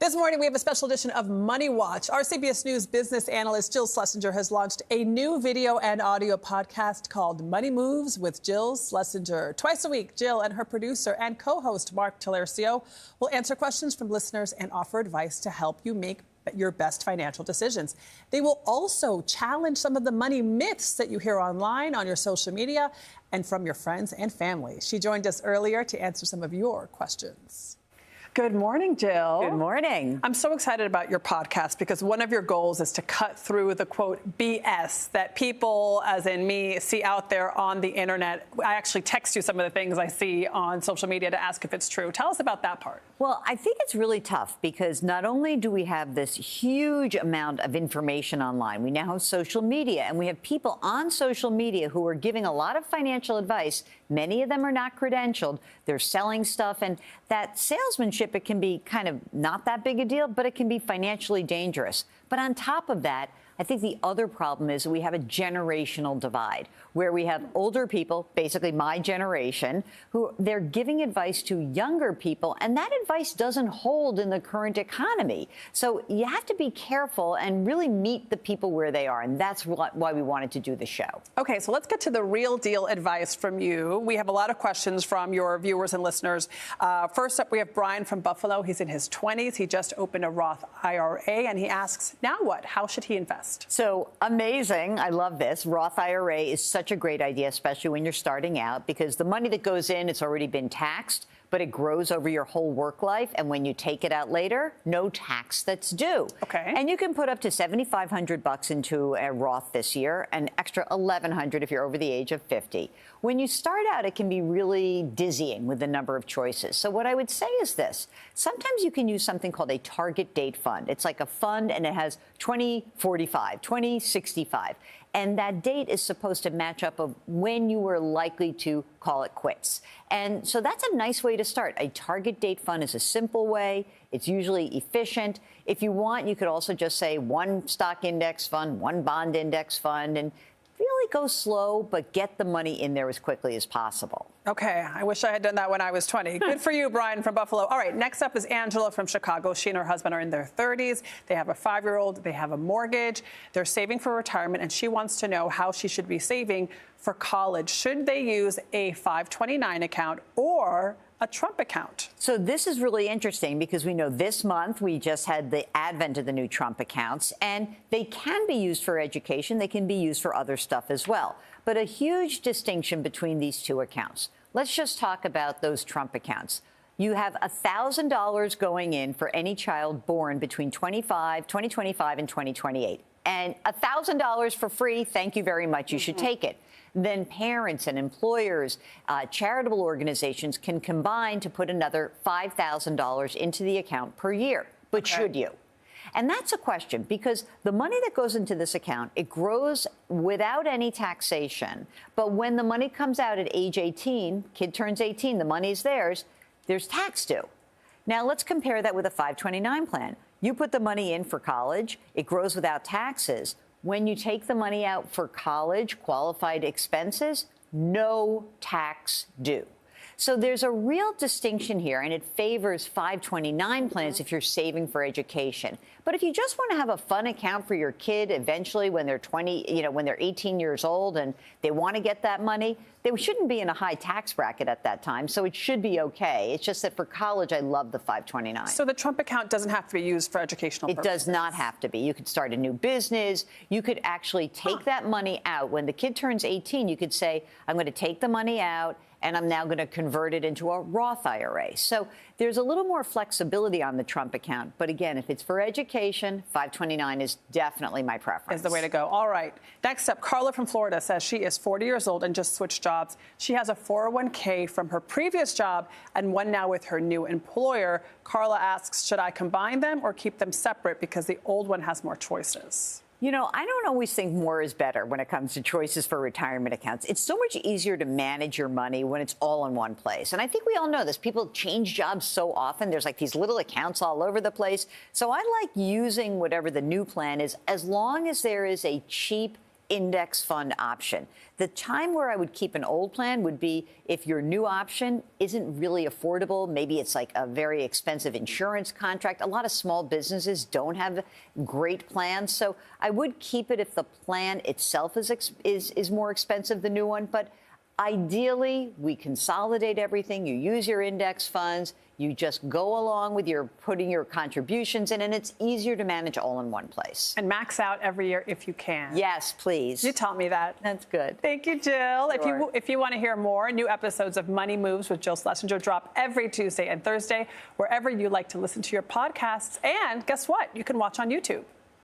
This morning, we have a special edition of Money Watch. Our CBS News business analyst, Jill Schlesinger, has launched a new video and audio podcast called Money Moves with Jill Schlesinger. Twice a week, Jill and her producer and co-host, Mark Talercio, will answer questions from listeners and offer advice to help you make your best financial decisions. They will also challenge some of the money myths that you hear online, on your social media, and from your friends and family. She joined us earlier to answer some of your questions. Good morning, Jill. Good morning. I'm so excited about your podcast because one of your goals is to cut through the, quote, BS that people, as in me, see out there on the internet. I actually text you some of the things I see on social media to ask if it's true. Tell us about that part. Well, I think it's really tough because not only do we have this huge amount of information online, we now have social media, and we have people on social media who are giving a lot of financial advice. Many of them are not credentialed. They're selling stuff, and that salesmanship, it can be kind of not that big a deal, but it can be financially dangerous. But on top of that, I think the other problem is we have a generational divide where we have older people, basically my generation, who they're giving advice to younger people, and that advice doesn't hold in the current economy. So you have to be careful and really meet the people where they are, and that's why we wanted to do the show. Okay, so let's get to the real deal advice from you. We have a lot of questions from your viewers and listeners. First up, we have Brian from Buffalo. He's in his 20s. He just opened a Roth IRA, and he asks, now what? How should he invest? So amazing. I love this. Roth IRA is such a great idea, especially when you're starting out, because the money that goes in, it's already been taxed, but it grows over your whole work life. And when you take it out later, no tax that's due. Okay. And you can put up to $7,500 into a Roth this year, an extra $1,100 if you're over the age of 50. When you start out, it can be really dizzying with the number of choices. So what I would say is this. Sometimes you can use something called a target date fund. It's like a fund, and it has 2045, 2065. And that date is supposed to match up of when you were likely to call it quits. And so that's a nice way to start. A target date fund is a simple way. It's usually efficient. If you want, you could also just say one stock index fund, one bond index fund, and really go slow, but get the money in there as quickly as possible. Okay, I wish I had done that when I was 20. Good for you, Brian from Buffalo. All right, next up is Angela from Chicago. She and her husband are in their 30s. They have a 5-year-old. They have a mortgage. They're saving for retirement, and she wants to know how she should be saving for college. Should they use a 529 account or a Trump account? So this is really interesting because we know this month we just had the advent of the new Trump accounts, and they can be used for education. They can be used for other stuff as well. But a huge distinction between these two accounts. Let's just talk about those Trump accounts. You have $1,000 going in for any child born between 2025 and 2028. And $1,000 for free, thank you very much. You should take it. Then parents and employers, charitable organizations can combine to put another $5,000 into the account per year. But should you? And that's a question, because the money that goes into this account, it grows without any taxation. But when the money comes out at age 18, kid turns 18, the money's theirs, there's tax due. Now, let's compare that with a 529 plan. You put the money in for college, it grows without taxes. When you take the money out for college qualified expenses, no tax due. So there's a real distinction here, and it favors 529 plans if you're saving for education. But if you just want to have a fun account for your kid eventually when they're 20, when they're 18 years old and they want to get that money, they shouldn't be in a high tax bracket at that time, so it should be okay. It's just that for college, I love the 529. So the Trump account doesn't have to be used for educational purposes? It does not have to be. You could start a new business. You could actually take that money out. When the kid turns 18, you could say, I'm going to take the money out, and I'm now going to convert it into a Roth IRA. So there's a little more flexibility on the Trump account. But again, if it's for education, 529 is definitely my preference. Is the way to go. All right. Next up, Carla from Florida says she is 40 years old and just switched jobs. She has a 401k from her previous job and one now with her new employer. Carla asks, should I combine them or keep them separate because the old one has more choices? You know, I don't always think more is better when it comes to choices for retirement accounts. It's so much easier to manage your money when it's all in one place. And I think we all know this. People change jobs so often. There's like these little accounts all over the place. So I like using whatever the new plan is, as long as there is a cheap index fund option. The time where I would keep an old plan would be if your new option isn't really affordable. Maybe it's like a very expensive insurance contract. A lot of small businesses don't have great plans. So I would keep it if the plan itself is more expensive, the new one. But ideally, we consolidate everything. You use your index funds. You just go along with your putting your contributions in, and it's easier to manage all in one place. And max out every year if you can. Yes, please. You taught me that. That's good. Thank you, Jill. Sure. If you want to hear more, new episodes of Money Moves with Jill Schlesinger drop every Tuesday and Thursday, wherever you like to listen to your podcasts. And guess what? You can watch on YouTube.